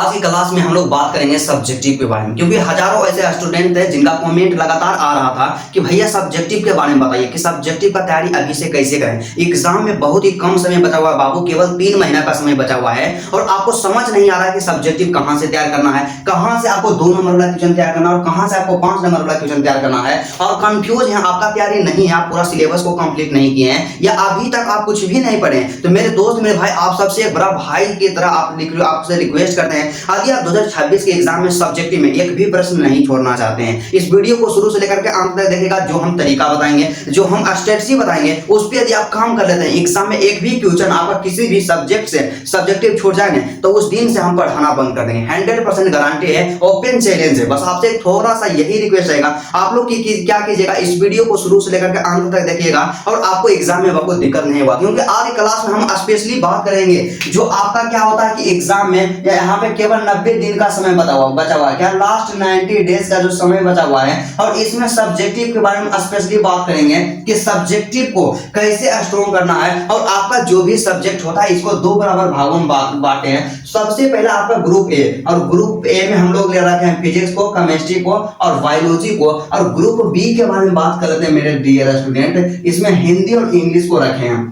आज की क्लास में हम लोग बात करेंगे सब्जेक्टिव के बारे में, क्योंकि हजारों ऐसे स्टूडेंट थे जिनका कमेंट लगातार आ रहा था कि भैया सब्जेक्टिव के बारे में बताइए कि सब्जेक्टिव का तैयारी अभी से कैसे करें। एग्जाम में बहुत ही कम समय बचा हुआ है बाबू, केवल 3 महीना का समय बचा हुआ है और आपको समझ नहीं आ रहा है कि सब्जेक्टिव कहां से तैयार करना है, कहां से आपको 2 नंबर वाला क्वेश्चन तैयार करना है और कहां से आपको 5 नंबर वाला क्वेश्चन तैयार करना है, और कंफ्यूज है, आपका तैयारी नहीं है, आप पूरा सिलेबस को कंप्लीट नहीं किए हैं या अभी तक आप कुछ भी नहीं पढ़े। तो मेरे दोस्त, मेरे भाई, आप सबसे एक बड़ा भाई की तरह आपसे रिक्वेस्ट करते हैं, यदि आप 2026 के एग्जाम में सब्जेक्टिव में एक भी प्रश्न नहीं छोड़ना चाहते हैं, इस वीडियो को शुरू से लेकर के अंत तक देखिएगा। जो हम तरीका बताएंगे, जो हम स्ट्रेटजी बताएंगे, उस पर यदि आप काम कर लेते हैं, एग्जाम में एक भी क्वेश्चन आपका किसी भी सब्जेक्ट से सब्जेक्टिव छूट जाए ना, तो उस दिन से हम पढ़ाना बंद कर देंगे। 100% गारंटी है, ओपन चैलेंज है। बस आपसे थोड़ा सा यही रिक्वेस्ट रहेगा, आप लोग क्या कीजिएगा, इस वीडियो को शुरू से लेकर के अंत तक देखिएगा और आपको एग्जाम में आपको दिक्कत नहीं होगा। क्योंकि आज की क्लास में हम स्पेशली बात करेंगे जो आपका क्या होता है कि एग्जाम में यहाँ पे केवल 90 दिन का समय बचा हुआ है, क्या लास्ट 90 डेज का जो समय बचा हुआ है, और इसमें सब्जेक्टिव के बारे में स्पेशली बात करेंगे कि सब्जेक्टिव को कैसे स्ट्रॉन्ग करना है। और आपका जो भी सब्जेक्ट होता है इसको 2 बराबर भागों में बांटे हैं। सबसे पहला आपका ग्रुप ए, और ग्रुप ए में हम लोग ले रखे हैं फिजिक्स को, केमिस्ट्री को और बायोलॉजी को, और ग्रुप बी के बारे में बात कर लेते हैं मेरे डियर स्टूडेंट। इसमें हिंदी और इंग्लिश को रखे हैं।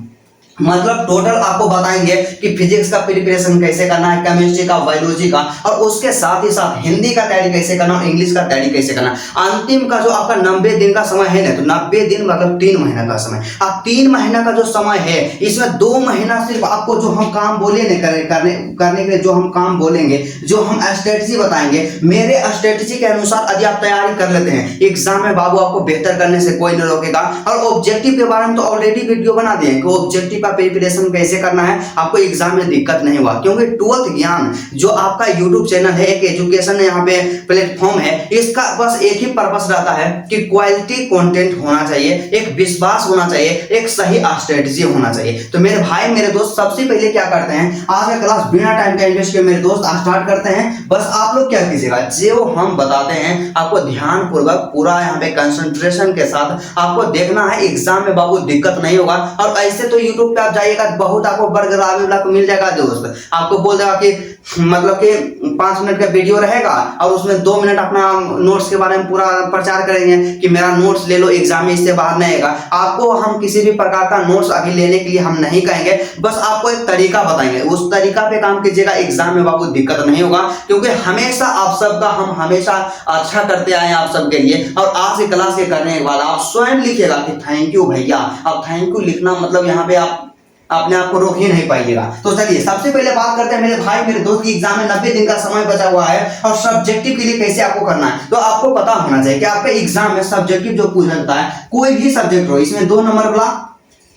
मतलब टोटल आपको बताएंगे कि फिजिक्स का प्रिपरेशन कैसे करना है, केमिस्ट्री का, बायोलॉजी का, और उसके साथ ही साथ हिंदी का तैयारी कैसे करना, इंग्लिश का तैयारी कैसे करना। अंतिम का जो आपका 90 दिन का समय है ना, तो 90 दिन मतलब 3 महीना का समय। अब 3 महीना का जो समय है, इसमें 2 महीना सिर्फ आपको जो हम काम बोले करने के लिए जो हम काम बोलेंगे, जो हम स्ट्रेटजी बताएंगे, मेरे स्ट्रेटजी के अनुसार यदि आप तैयारी कर लेते हैं, एग्जाम में बाबू आपको बेहतर करने से कोई नहीं रोकेगा। और ऑब्जेक्टिव के बारे में तो ऑलरेडी वीडियो बना दिए कि ऑब्जेक्टिव प्रिपरेशन कैसे करना है, आपको एग्जाम में दिक्कत नहीं हुआ। क्योंकि 12th ज्ञान जो आपका यूट्यूब चैनल है, एक एजुकेशन यहाँ पे प्लेटफॉर्म है, इसका बस एक ही पर्पस रहता है कि क्वालिटी कंटेंट होना चाहिए, एक विश्वास होना चाहिए, एक सही स्ट्रेटजी होना चाहिए। तो मेरे भाई, मेरे दोस्त, सबसे पहले क्या करते हैं, आज का क्लास बिना टाइम का इन्वेस्ट किए मेरे दोस्त स्टार्ट करते हैं। बस आप लोग क्या कीजिएगा, जो हम बताते हैं आपको ध्यान पूर्वक पूरा यहाँ पे कंसंट्रेशन के साथ आपको देखना है। एग्जाम में बाबू दिक्कत नहीं होगा। और ऐसे तो यूट्यूब पे आप जाइएगा, बहुत आपको बर्गर वाला मिल जाएगा दोस्त, आपको बोल देगा कि मतलब कि 5 मिनट का वीडियो रहेगा और उसमें 2 मिनट अपना नोट्स के बारे में पूरा प्रचार करेंगे कि मेरा नोट्स ले लो, एग्जाम में इससे बाहर नहीं आएगा। आपको हम किसी भी प्रकार का नोट्स अभी लेने के लिए हम नहीं कहेंगे, बस आपको एक तरीका बताएंगे, उस तरीका पे काम कीजिएगा, एग्जाम में बाबू दिक्कत नहीं होगा। क्योंकि हमेशा आप सबका हम हमेशा अच्छा करते आए आप सबके लिए। और आज की क्लास के करने के बाद आप स्वयं लिखिएगा कि थैंक यू भैया। अब थैंक यू लिखना मतलब यहाँ पे आप अपने आप को रोक ही नहीं पाइएगा। तो चलिए सबसे पहले बात करते हैं मेरे भाई, मेरे दोस्त की एग्जाम में 90 दिन का समय बचा हुआ है और सब्जेक्टिव के लिए कैसे आपको करना है। तो आपको पता होना चाहिए कि आपके एग्जाम में सब्जेक्टिव जो पूछा जाता है, कोई भी सब्जेक्ट हो, इसमें 2 नंबर वाला,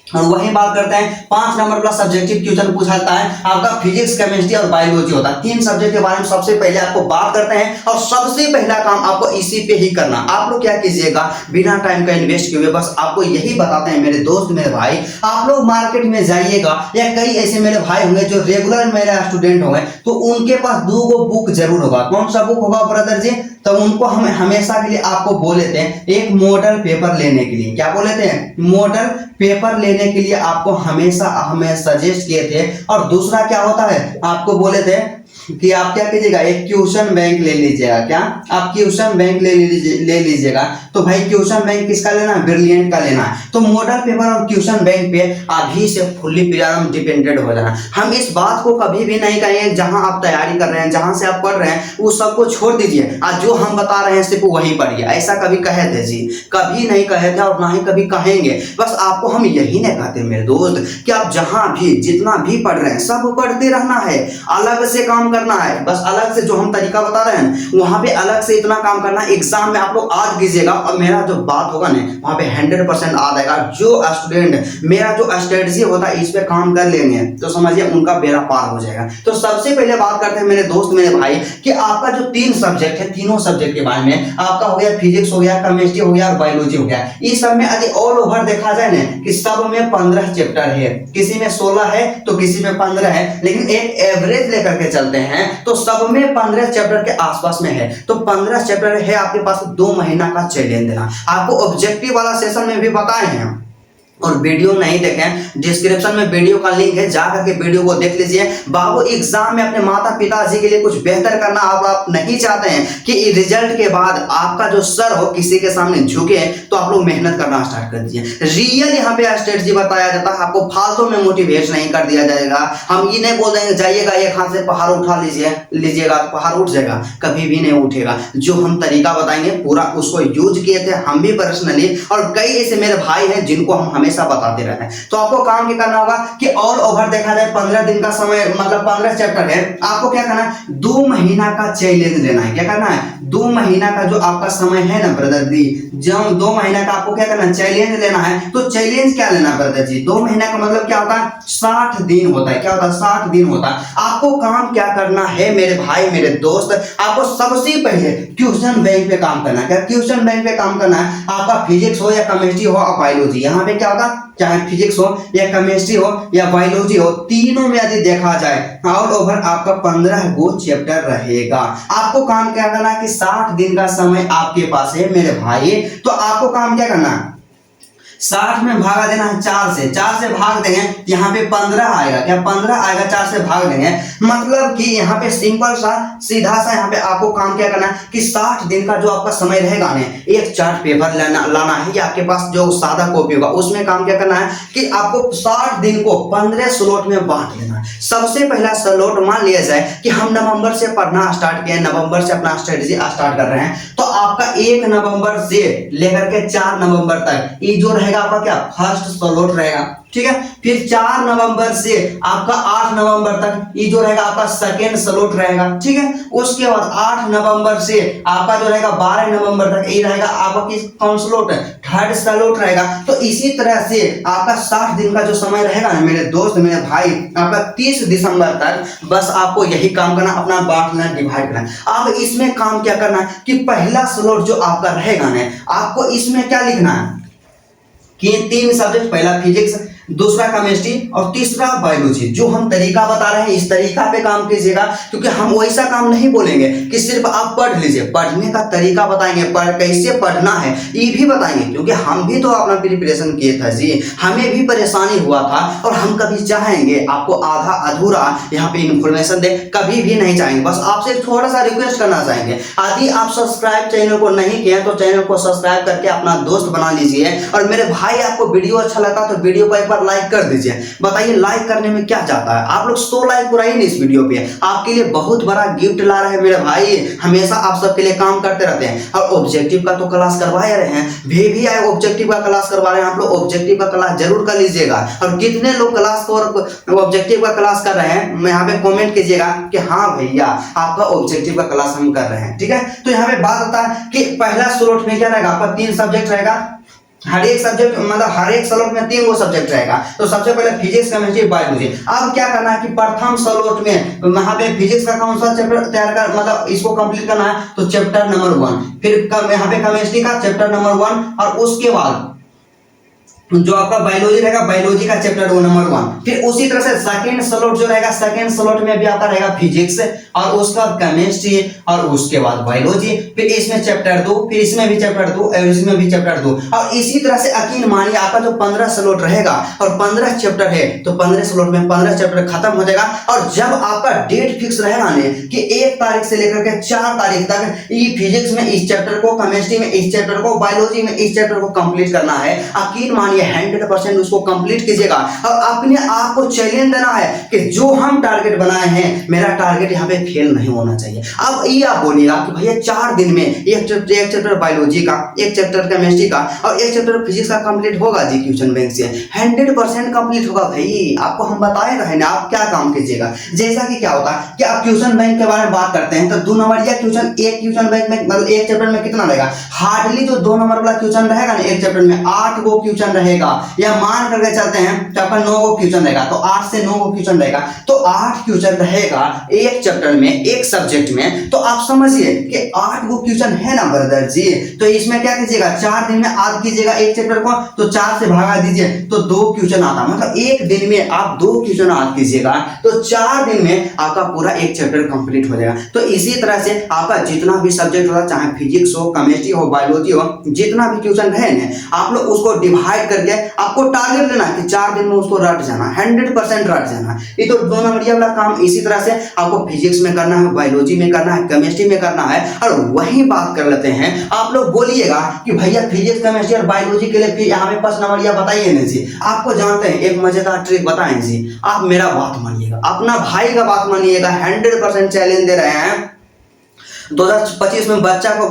और वही बात करते हैं 5 नंबर का सब्जेक्टिव क्वेश्चन पूछा जाता है। आपका फिजिक्स, केमिस्ट्री और बायोलॉजी होता है। 3 सब्जेक्ट के बारे में सबसे पहले आपको बात करते हैं और सबसे पहला काम आपको इसी पे ही करना। आप लोग क्या कीजिएगा, बिना टाइम का इन्वेस्ट किए हुए बस आपको यही बताते हैं मेरे दोस्त, मेरे भाई, आप लोग मार्केट में जाइएगा या कई ऐसे मेरे भाई होंगे जो रेगुलर मेरे स्टूडेंट होंगे, तो उनके पास 2 बुक जरूर होगा। कौन सा बुक होगा ब्रदर जी? तो उनको हम हमेशा के लिए आपको बोल लेते हैं, एक मॉडल पेपर लेने के लिए, क्या बोल लेते हैं, मॉडल पेपर लेने के लिए आपको हमेशा हमें सजेस्ट किए थे। और दूसरा क्या होता है, आपको बोले थे कि आप क्या कीजिएगा, एक क्वेश्चन बैंक ले लीजिएगा। क्या आप क्वेश्चन बैंक ले लीजिएगा। तो भाई क्वेश्चन बैंक किसका लेना है, ब्रिलियंट का लेना है। तो मॉडल पेपर और क्वेश्चन बैंक पे अभी से फुल्ली डिपेंडेंट हो जाना। हम इस बात को कभी भी नहीं कहेंगे, जहां आप तैयारी कर रहे हैं, जहां से आप पढ़ रहे हैं, वो सबको छोड़ दीजिए, आज जो हम बता रहे हैं सिर्फ वही पढ़िए। ऐसा कभी कहे थे जी? कभी नहीं कहे थे और ना ही कभी कहेंगे। बस आपको हम यही नहीं कहते मेरे दोस्त कि आप जहां भी जितना भी पढ़ रहे हैं सब पढ़ते रहना है, अलग से काम करना है। बस अलग से जो हम तरीका बता रहे हैं वहां पे अलग से इतना काम करना है। एग्जाम में आप लोग आज कीजिएगा और मेरा जो बात होगा ना वहां पे 100% आ जाएगा। जो स्टूडेंट मेरा जो स्ट्रेटजी होता है इस पे काम कर लेंगे तो समझिए उनका बेड़ा पार हो जाएगा। तो सबसे पहले बात करते हैं मेरे दोस्त, मेरे भाई, कि आपका जो 3 सब्जेक्ट है, तीनों सब्जेक्ट के बारे में आपका हो गया, फिजिक्स हो गया, केमिस्ट्री हो गया और बायोलॉजी हो गया। इस सब में यदि ऑल ओवर देखा जाए ना कि सब में 15 चैप्टर है, किसी में 16 है तो किसी में 15 है, लेकिन एक एवरेज लेकर के चलते हैं तो सब में 15 चैप्टर के आसपास में है। तो 15 चैप्टर है आपके पास, 2 महीना का चैलेंज देना। आपको ऑब्जेक्टिव वाला सेशन में भी बताए हैं और वीडियो नहीं देखें, डिस्क्रिप्शन में वीडियो का लिंक है, जा करके वीडियो को देख लीजिए। बाबू एग्जाम में अपने माता पिताजी के लिए कुछ बेहतर करना आप नहीं चाहते हैं कि रिजल्ट के बाद आपका जो सर हो किसी के सामने झुके, तो आप लोग मेहनत करना स्टार्ट कर दीजिए। रियल यहाँ पे स्ट्रेटजी बताया जाता है, आपको फालतू में मोटिवेट नहीं कर दिया जाएगा। हम ये नहीं बोल देंगे जाइएगा एक हाथ से पहाड़ उठा लीजिएगा तो पहाड़ उठ जाएगा, कभी भी नहीं उठेगा। जो हम तरीका बताएंगे पूरा उसको यूज किए थे हम भी पर्सनली, और कई ऐसे मेरे भाई हैं जिनको हम हमेशा बताते रहते हैं। तो आपको काम क्या करना होगा कि ऑल ओवर देखा जाए 15 दिन का समय, मतलब 15 चैप्टर है, आपको क्या करना है 2 महीना का चैलेंज लेना है। क्या करना है 2 महीना का जो आपका समय है ना ब्रदर जी, जब 2 महीना का आपको क्या करना है चैलेंज लेना है। तो चैलेंज क्या लेना ब्रदर जी, 2 महीना का मतलब क्या होता है 60 दिन होता है। क्या होता है 60 दिन होता है। आपको काम क्या करना है मेरे भाई मेरे दोस्त, आपको सबसे पहले क्वेश्चन बैंक पे काम करना है। क्या क्वेश्चन बैंक पे काम करना है, आपका फिजिक्स हो या केमिस्ट्री हो या बायोलॉजी, यहाँ पे क्या होगा चाहे फिजिक्स हो या केमिस्ट्री हो या बायोलॉजी हो, तीनों में यदि देखा जाए ऑल ओवर आपका 15 गो चैप्टर रहेगा। आपको काम क्या करना है कि 60 दिन का समय आपके पास है मेरे भाई। तो आपको काम क्या करना है 60 में भागा देना है 4 से भाग देंगे, यहाँ पे 15 आएगा। क्या 15 आएगा, 4 से भाग देंगे, मतलब कि यहाँ पे सिंपल सा सीधा सा यहाँ पे आपको काम क्या करना है कि 60 दिन का जो आपका समय रहेगा ना, एक चार्ट पेपर लाना है या आपके पास जो सादा कॉपी होगा उसमें काम क्या करना है कि आपको 60 दिन को 15 स्लॉट में बांट लेना है। सबसे पहला स्लॉट मान लिया जाए कि हम नवंबर से पढ़ना स्टार्ट किए, नवंबर से अपना स्ट्रेटजी स्टार्ट कर रहे हैं, तो आपका 1 नवंबर से लेकर के 4 नवंबर तक ये जो रहेगा आपका क्या फर्स्ट स्लॉट रहेगा, ठीक है। फिर 4 नवंबर से आपका 8 नवंबर तक ये जो रहेगा आपका सेकेंड स्लॉट रहेगा, ठीक है। उसके बाद 8 नवंबर से आपका जो रहेगा 12 नवंबर तक ये रहेगा आपका किस कौन स्लॉट है, थर्ड स्लॉट रहेगा। तो इसी तरह से आपका 60 दिन का जो समय रहेगा ना मेरे दोस्त मेरे भाई, आपका 30 दिसंबर तक बस आपको यही काम करना, अपना बांटना डिवाइड करना। अब इसमें काम क्या करना है कि पहला स्लॉट जो आपका रहेगा ना, आपको इसमें क्या लिखना है कि 3 सब्जेक्ट, पहला फिजिक्स, दूसरा केमिस्ट्री और तीसरा बायोलॉजी। जो हम तरीका बता रहे हैं इस तरीका पे काम कीजिएगा, क्योंकि हम वैसा काम नहीं बोलेंगे कि सिर्फ आप पढ़ लीजिए, पढ़ने का तरीका बताएंगे, कैसे पढ़ना है ये भी बताएंगे, क्योंकि हम भी तो अपना प्रिपरेशन किए था जी, हमें भी परेशानी हुआ था। और हम कभी चाहेंगे आपको आधा अधूरा यहाँ पे इंफॉर्मेशन दे, कभी भी नहीं चाहेंगे। बस आपसे थोड़ा सा रिक्वेस्ट करना चाहेंगे, यदि आप सब्सक्राइब चैनल को नहीं किए तो चैनल को सब्सक्राइब करके अपना दोस्त बना लीजिए। और मेरे भाई आपको वीडियो अच्छा लगा तो वीडियो को एक बार लाइक कर दीजिए। बताइए लाइक करने में क्या जाता है, आप लोग 100 लाइक पूरा ही नहीं इस वीडियो पे, आपके लिए बहुत बड़ा गिफ्ट ला रहे हैं मेरे भाई, हमेशा आप सबके लिए काम करते रहते हैं। और ऑब्जेक्टिव का तो क्लास करवा रहे हैं, भी आए ऑब्जेक्टिव का क्लास करवा रहे हैं, आप लोग ऑब्जेक्टिव का क्लास जरूर कर लीजिएगा। और कितने लोग क्लास को ऑब्जेक्टिव का क्लास कर रहे हैं यहाँ पे कॉमेंट कीजिएगा कि हाँ भैया आपका ऑब्जेक्टिव का क्लास हम कर रहे हैं, ठीक है। तो यहाँ पे बात होता है कि पहला स्लॉट में क्या रहेगा आपका 3 सब्जेक्ट रहेगा, हर एक सब्जेक्ट मतलब हर एक स्लॉट में 3 गो सब्जेक्ट रहेगा। तो सबसे पहले फिजिक्स केमिस्ट्री बायोलॉजी। अब क्या करना है कि प्रथम स्लॉट में वहां पे फिजिक्स का कौन सा चैप्टर तैयार कर मतलब इसको कंप्लीट करना है, तो चैप्टर नंबर 1। फिर यहाँ पे केमिस्ट्री का चैप्टर नंबर 1, और उसके बाद जो आपका बायोलॉजी रहेगा बायोलॉजी का चैप्टर नंबर 1। फिर उसी तरह से सेकंड स्लॉट जो रहेगा, सेकंड स्लॉट में भी आपका रहेगा फिजिक्स और उसका केमिस्ट्री और उसके बाद बायोलॉजी। फिर इसमें चैप्टर 2, फिर इसमें भी चैप्टर 2 और इसमें भी चैप्टर 2। और इसी तरह से यकीन मानिए आपका जो 15 स्लॉट रहेगा और 15 चैप्टर है, तो 15 स्लॉट में 15 चैप्टर खत्म हो जाएगा। और जब आपका डेट फिक्स रहेगा ना कि 1 तारीख से लेकर के 4 तारीख तक ये फिजिक्स में इस चैप्टर को, केमिस्ट्री में इस चैप्टर को, बायोलॉजी में इस चैप्टर को कंप्लीट करना है, यकीन मानिए 100% उसको कंप्लीट कीजिएगा। और अपने आप को चैलेंज देना है कि जो हम टारगेट बनाए हैं, मेरा टारगेट यहाँ पे फेल नहीं होना चाहिए। अब ये आप बोलिएगा कि भैया 4 दिन में एक चैप्टर बायोलॉजी का, एक चैप्टर केमिस्ट्री का और एक चैप्टर फिजिक्स का कंप्लीट होगा जी क्वेश्चन बैंक से, 100% कंप्लीट होगा भाई। आपको हम बताए रहे ना, आप क्या काम कीजिएगा। जैसा कि क्या होता है कि आप क्वेश्चन बैंक के बारे में बात करते हैं तो 2 नंबरिया क्वेश्चन एक क्वेश्चन बैंक में मतलब एक चैप्टर में कितना रहेगा, हार्डली जो 2 नंबर वाला क्वेश्चन रहेगा ना एक चैप्टर में 8 गो क्वेश्चन रहेगा, या मान करके चलते हैं तो आपका 9 गो क्वेश्चन रहेगा, तो 8 से 9 गो क्वेश्चन रहेगा, तो 8 क्वेश्चन रहेगा एक चैप्टर में, एक सब्जेक्ट में। तो आप समझिए कि 8 गो क्वेश्चन है ना ब्रदर जी। तो इसमें क्या कीजिएगा, 4 दिन में आध कीजिएगा एक चैप्टर को, तो 4 से भागा दीजिए तो 2 क्वेश्चन आता, मतलब एक दिन में आप 2 क्वेश्चन आध कीजिएगा तो 4 दिन में आपका पूरा एक चैप्टर कंप्लीट हो जाएगा। तो इसी तरह से आपका जितना भी सब्जेक्ट होगा, चाहे फिजिक्स हो, केमिस्ट्री हो, बायोलॉजी हो, जितना भी क्वेश्चन है ना, आप लोग उसको डिवाइड कर करके आपको टारगेट लेना कि 4 दिन में उसको रट जाना, 100% रट जाना। ये तो 2 नंबरिया वाला काम इसी तरह से आपको फिजिक्स में करना है, बायोलॉजी में करना है, केमिस्ट्री में करना है। और वही बात कर लेते हैं, आप लोग बोलिएगा कि भैया फिजिक्स केमिस्ट्री और बायोलॉजी के लिए फिर यहाँ पे 5 नंबरिया बताइए ना जी। आपको जानते हैं एक मजेदार ट्रिक बताएं जी, आप मेरा बात मानिएगा, अपना भाई का बात मानिएगा, 100% चैलेंज दे रहे हैं। 2025 में बच्चा को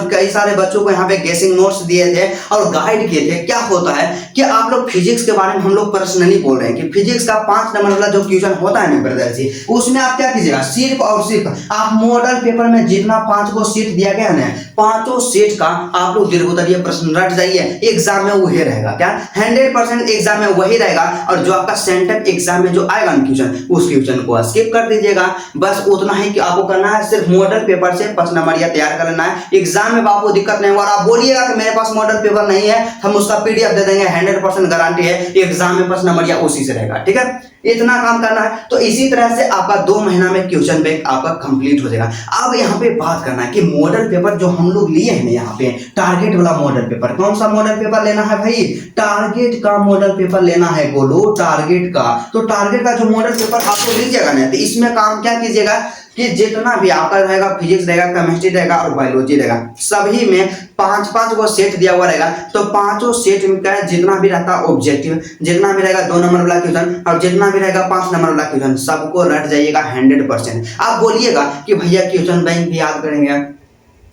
कई सारे बच्चों को यहाँ पे गेसिंग नोट्स दिए थे और गाइड किए थे। क्या होता है कि आप लोग फिजिक्स के बारे में हम लोग पर्सनली बोल रहे हैं कि फिजिक्स का 5 नंबर वाला जो क्वेश्चन होता है ना ब्रदर जी, उसमें आप क्या कीजिएगा, सिर्फ और सिर्फ आप मॉडल पेपर में जितना 5 को सीट दिया गया ना, 5 सीट का आप लोग दीर्घोत्तरीय प्रश्न रट जाइए, एग्जाम में वही रहेगा। क्या 100% एग्जाम में वही रहेगा। और जो आपका सेंटर एग्जाम में जो आएगा क्वेश्चन, उस क्वेश्चन को स्किप कर दीजिएगा। बस उतना ही कि आपको करना है, सिर्फ मॉडल पेपर से 5 नंबरिया तैयार कर लेना है। एग्जाम में आपको दिक्कत नहीं होगा। आप बोलिएगा कि मेरे पास मॉडल पेपर नहीं है, हम उसका पीडीएफ दे देंगे, 100% गारंटी है एग्जाम में 5 नंबरिया उसी से रहेगा। ठीक है, इतना काम करना है। तो इसी तरह से आपका 2 महीना में क्वेश्चन बैंक आपका कंप्लीट हो जाएगा। अब यहाँ पे बात करना है कि मॉडल पेपर जो हम लोग लिए हैं ना, यहाँ पे टारगेट वाला मॉडल पेपर, कौन सा मॉडल पेपर लेना है भाई, टारगेट का मॉडल पेपर लेना है। बोलो टारगेट का। तो टारगेट का जो मॉडल पेपर आपको लीजिएगा ना, तो इसमें काम क्या कीजिएगा कि जितना भी आपका रहेगा, फिजिक्स रहेगा, केमिस्ट्री रहेगा और बायोलॉजी रहेगा, सभी में 5-5 को सेट दिया हुआ रहेगा। तो 5 सेट में जितना भी रहता ऑब्जेक्टिव, जितना भी रहेगा 2 नंबर वाला क्वेश्चन और जितना भी रहेगा 5 नंबर वाला क्वेश्चन, सबको रट जाइएगा 100%। आप बोलिएगा कि भैया क्वेश्चन बैंक भी याद करेंगे,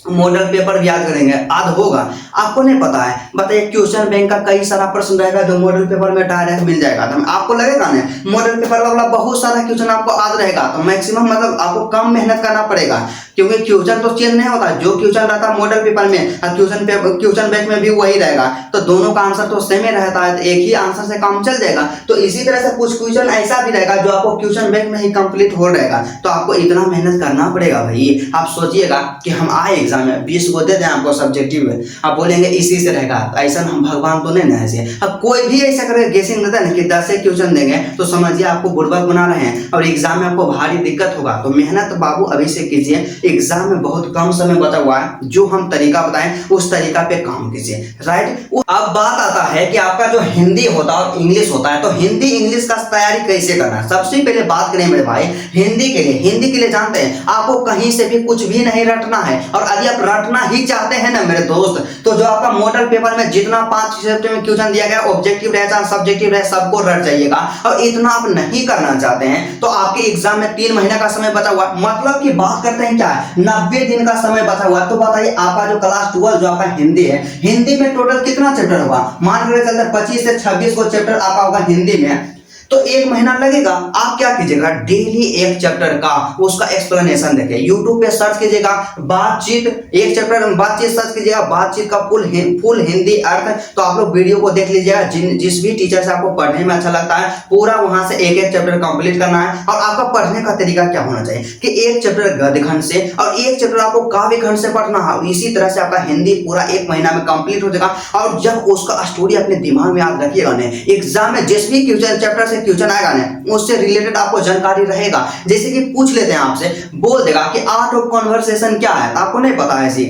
मॉडल पेपर भी याद करेंगे, आध होगा, आपको नहीं पता है। बताइए क्वेश्चन बैंक का कई सारा प्रश्न रहेगा जो मॉडल पेपर में डायरेक्ट मिल जाएगा। तो आपको लगेगा ना मॉडल पेपर वाला बहुत सारा क्वेश्चन आपको याद रहेगा, तो मैक्सिमम मतलब आपको कम मेहनत करना पड़ेगा, क्योंकि क्वेश्चन तो चेंज नहीं होता। जो क्वेश्चन रहता है मॉडल पेपर में और क्वेश्चन बैंक में भी वही रहेगा, तो दोनों का आंसर तो सेम ही रहता है, तो एक ही आंसर से काम चल जाएगा। तो इसी तरह से कुछ क्वेश्चन ऐसा भी रहेगा जो आपको क्वेश्चन बैंक में ही कंप्लीट हो रहेगा। तो आपको इतना मेहनत करना पड़ेगा भाई। आप सोचिएगा कि हम आए एग्जाम में 20 को दे दें आपको सब्जेक्टिव में, आप बोलेंगे इसी से रहेगा, तो ऐसा हम भगवान तो नहीं ना ऐसे। अब कोई भी ऐसा करे गेसिंग देता है ना कि 10 से क्वेश्चन देंगे, तो समझिए आपको बुड़बक बना रहे हैं और एग्जाम में आपको भारी दिक्कत होगा। तो मेहनत बाबू अभी से कीजिए, एग्जाम में बहुत कम समय बचा हुआ है, जो हम तरीका बताएं उस तरीका पे काम कीजिए, राइट। अब बात आता है कि आपका जो हिंदी होता है और इंग्लिश होता है, तो हिंदी इंग्लिश का तैयारी कैसे करना है। सबसे पहले बात करें मेरे भाई हिंदी के लिए जानते हैं आपको कहीं से भी कुछ भी नहीं रटना है। और यदि आप रटना ही चाहते हैं ना मेरे दोस्त, तो जो आपका मॉडल पेपर में जितना 5 सब्जेक्ट में क्वेश्चन दिया गया, ऑब्जेक्टिव रहे चाहे सब्जेक्टिव रहे, सबको रट जाइएगा। और इतना आप नहीं करना चाहते हैं तो आपके एग्जाम में 3 महीने का समय बचा हुआ, मतलब की बात करते हैं क्या है 90 दिन का समय बचा हुआ। तो बताइए आपका जो क्लास 12 जो आपका हिंदी है, हिंदी में टोटल कितना चैप्टर होगा, मान के चलते 25 से 26 को चैप्टर आपका होगा हिंदी में, तो 1 महीना लगेगा। आप क्या कीजिएगा, डेली एक चैप्टर का उसका एक्सप्लेनेशन देखिए, यूट्यूब पे सर्च कीजिएगा बातचीत, एक चैप्टर में बातचीत सर्च कीजिएगा, बातचीत का फुल हिंदी अर्थ, तो आप लोग वीडियो को देख लीजिएगा। जिस भी टीचर से आपको पढ़ने में अच्छा लगता है, पूरा वहां से एक चैप्टर कंप्लीट करना है। और आपका पढ़ने का तरीका क्या होना चाहिए कि एक चैप्टर गद्य खंड से और एक चैप्टर आपको काव्य खंड से पढ़ना है। इसी तरह से आपका हिंदी पूरा 1 महीना में कंप्लीट हो जाएगा। और जब उसका स्टोरी अपने दिमाग में याद रखिएगा ना, एग्जाम में जिस भी चैप्टर से क्वेश्चन आएगा ना, उससे रिलेटेड आपको जानकारी रहेगा। जैसे कि पूछ लेते हैं आपसे, बोल देगा कि आर्ट ऑफ कन्वर्सेशन क्या है, आपको नहीं पता है ऐसी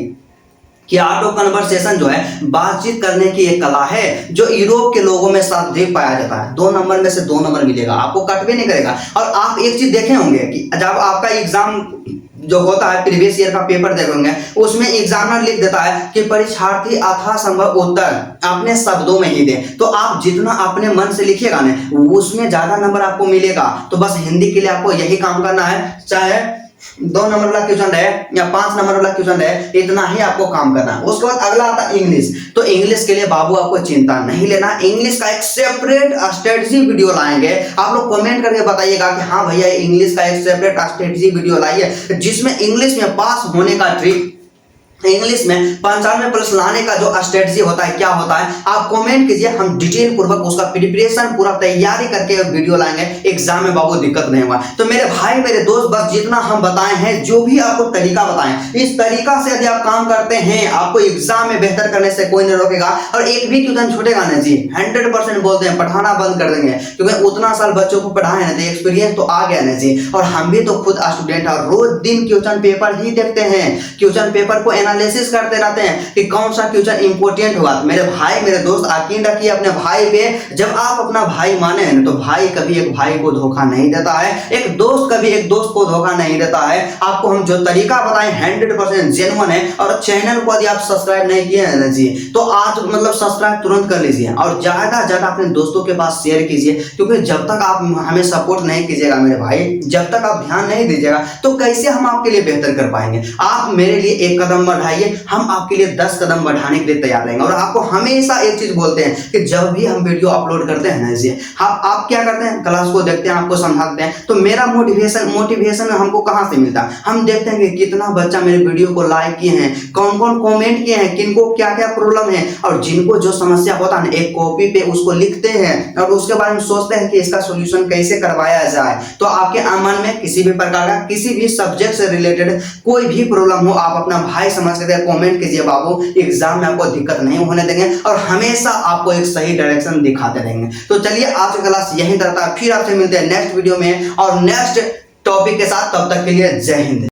कि आर्ट ऑफ कन्वर्सेशन जो है बातचीत करने की एक कला है जो यूरोप के लोगों में सर्वाधिक पाया जाता है। 2 नंबर में से 2 नंबर मिलेगा, आपको कट भी नहीं करेगा। और आप एक चीज देखे होंगे कि जब आपका एग्जाम जो होता है प्रीवियस ईयर का पेपर देखेंगे, उसमें एग्जामिनर लिख देता है कि परीक्षार्थी यथासंभव उत्तर अपने शब्दों में ही दे। तो आप जितना अपने मन से लिखिएगा ना, उसमें ज्यादा नंबर आपको मिलेगा। तो बस हिंदी के लिए आपको यही काम करना है, चाहे 2 नंबर वाला क्वेश्चन रहे या 5 नंबर वाला क्वेश्चन रहे, इतना ही आपको काम करना है। उसके बाद अगला आता है इंग्लिश। तो इंग्लिश के लिए बाबू आपको चिंता नहीं लेना, इंग्लिश का एक सेपरेट स्ट्रेटजी वीडियो लाएंगे। आप लोग कमेंट करके बताइएगा कि हाँ भैया इंग्लिश का एक सेपरेट स्ट्रेटजी वीडियो लाइए, जिसमें इंग्लिश में पास होने का ट्रिक, इंग्लिश में 95+ लाने का जो स्ट्रेटजी होता है क्या होता है, आप कमेंट कीजिए, हम डिटेल पूर्वक उसका प्रिपरेशन पूरा तैयारी करके वीडियो लाएंगे। एग्जाम में बाबू दिक्कत नहीं होगा। तो मेरे भाई मेरे दोस्त, बस जितना हम बताए हैं, जो भी आपको तरीका बताएं, इस तरीका से यदि आप काम करते हैं, आपको एग्जाम में बेहतर करने से कोई नहीं रोकेगा। और एक भी क्वेश्चन छूटेगा ना जी, 100% बोलते हैं पढ़ाना बंद कर देंगे, क्योंकि उतना साल बच्चों को पढ़ाए ना, तो एक्सपीरियंस तो आ गया ना जी। और हम भी तो खुद स्टूडेंट और रोज दिन क्वेश्चन पेपर ही देखते हैं, क्वेश्चन पेपर को एनालिसिस करते रहते हैं कि कौन सा क्वेश्चन इंपॉर्टेंट होगा। तो मेरे भाई मेरे दोस्त यकीन रखिए अपने भाई पे, जब आप अपना भाई माने हैं तो भाई कभी एक भाई को धोखा नहीं देता है, एक दोस्त कभी एक दोस्त को धोखा नहीं देता है। आपको हम जो तरीका बताएं 100% जेन्युइन है। और चैनल को यदि आप सब्सक्राइब नहीं किए हैं ना जी, तो आज मतलब सब्सक्राइब तुरंत कर लीजिए और ज्यादा से ज्यादा अपने दोस्तों के पास शेयर कीजिए, क्योंकि जब तक आप हमें सपोर्ट नहीं कीजिएगा मेरे भाई, जब तक आप ध्यान नहीं दीजिएगा तो कैसे हम आपके लिए बेहतर कर पाएंगे। आप मेरे लिए एक कदम बढ़ाइए, हम आपके लिए 10 कदम बढ़ाने के लिए तैयार रहेंगे। और आपको हमेशा एक चीज बोलते हैं कि जब भी हम वीडियो अपलोड करते हैं ना जी, आप क्या करते हैं, क्लास को देखते हैं, आपको समझाते हैं, तो मेरा मोटिवेशन हमको कहां से मिलता है, हम देखते हैं कि कितना बच्चा मेरे वीडियो को लाइक किए हैं, कौन कौन कमेंट किए हैं, किनको क्या क्या प्रॉब्लम है, और जिनको जो समस्या होता है एक कॉपी पे उसको लिखते हैं और उसके बारे में सोचते हैं कि इसका सॉल्यूशन कैसे करवाया जाए। तो आपके मन में किसी भी प्रकार का किसी भी सब्जेक्ट से रिलेटेड कोई भी प्रॉब्लम हो, आप अपना भाई समझ कर कमेंट कीजिए बाबू, एग्जाम में आपको दिक्कत नहीं होने देंगे और हमेशा आपको एक सही डायरेक्शन दिखाते रहेंगे। तो चलिए आज की क्लास यही करता है, फिर आपसे मिलते हैं नेक्स्ट वीडियो में और नेक्स्ट टॉपिक के साथ। तब तक के लिए जय हिंद।